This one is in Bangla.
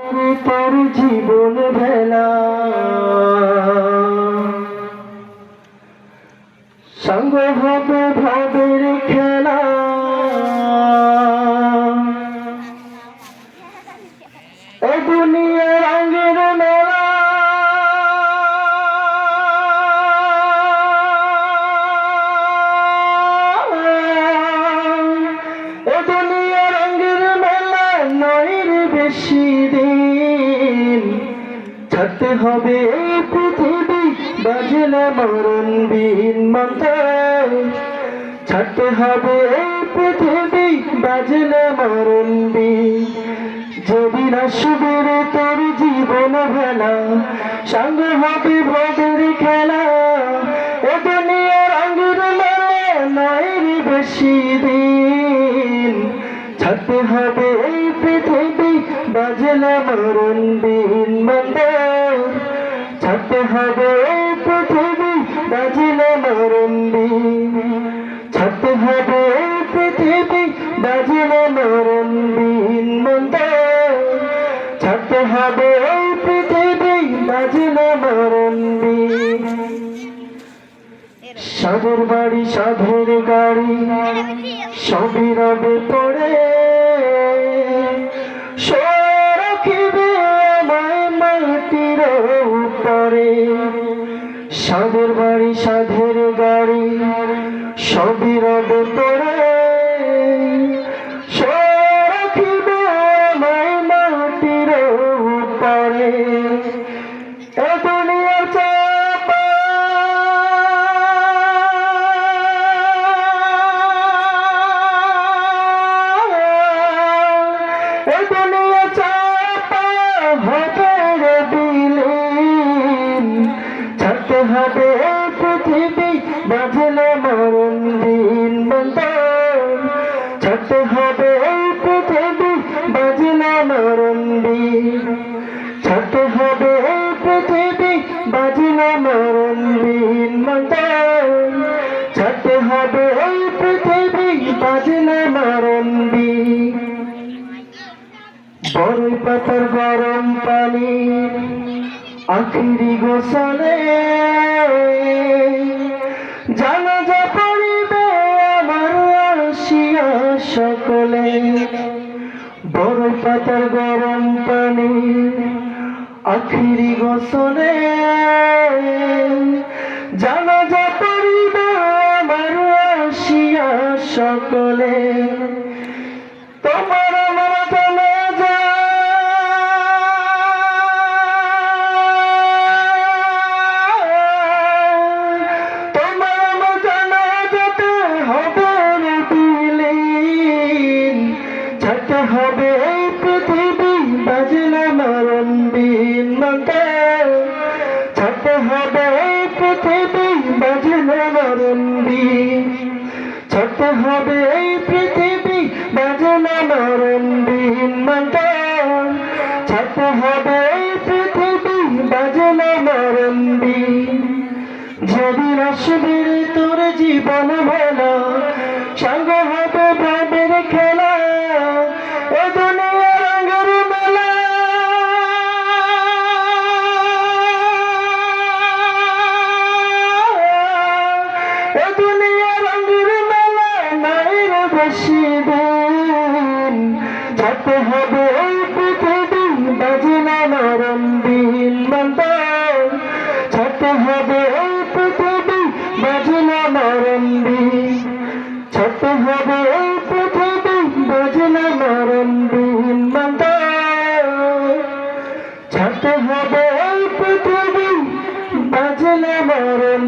তোর জীবন ভেলা সঙ্গ হবে ভাবের খেলা এ দুনিয়া রঙের মেলা এ দুনিয়া রঙের মেলা নয় রে বেশি দিন ছাড়তে হবে এই পৃথিবী বাজলে মরণ বিহীন মন্ত্র ছাড়তে হবে এই পৃথিবী বাজলে মরণ বিহীন যেদিন আসবে রে তোর জীবন ভেলা সঙ্গ হবে ভবের খেলা এ দুনিয়ার রঙের মেলা নয় রে বেশি দিন ছাড়তে হবে এই পৃথিবী বাজলে মরণ বিহীন মন্দির ছাড়তে হবে এই পৃথিবী বাজলে মরণ বিহীন ছাড়তে হবে এই পৃথিবী বাজলে মরণ বিহীন মন্দির ছাড়তে হবে এই পৃথিবী বাজলে মরণ বিহীন সাধের বাড়ি সাধের গাড়ি সবই রবে পড়ে রাখিবে আমায় মাটির উপরে সাধের বাড়ি সাধের গাড়ি সবই রবে পড়ে রাখিবে আমায় মাটির উপরে এ দুনিয়ার চাপা এ দুনিয়া চাপা হবে রে বিলীন ছাড়তে হবে এই পৃথিবী বাজলে মরণ বিহীন মন্দির ছাড়তে হবে এই পৃথিবী বাজলে মরণ বিহীন ছাড়তে হবে এই পৃথিবী বাজলে মরণ বিহীন মন্দির ছাড়তে হবে এই পৃথিবী বাজলে মরণ বিহীন বড়ই পাতার গরম পানি আখিরি গোসলে জানাজা পড়িবে আমার আসিয়া সকলে বড়ই পাতার গরম পানি আখিরি গোসলে জানাজা পড়িবে আমার আসিয়া সকলে তোমার আমার জানাজা তোমার আমার জানাজাতে হবে রে বিলীন ছাড়তে হবে এই পৃথিবী বাজলে মরণ বিহীন মন্দির ছাড়তে হবে এই পৃথিবী বাজলে মরণ বিহীন ছাড়তে হবে এই পৃথিবী বাজলে মরণ বিহীন মন্দির ছাড়তে হবে এই পৃথিবী বাজলে মরণ বিহীন যেদিন আসবে রে তোর জীবন ভেলা সঙ্গ হবে ভাবের খেলা এ দুনিয়া রঙের মেলা এ দুনিয়া রঙের মেলা নাই রে বেশি দিন ছাড়তে হবে এই পৃথিবী বাজলে মরণ বিহীন মন্দির ছাড়তে হবে এই পৃথিবী বাজলে মরণ বিহীন ছাড়তে হবে এই পৃথিবী বাজলে মরণ বিহীন মন্দির ছাড়তে হবে এই পৃথিবী বাজলে মরণ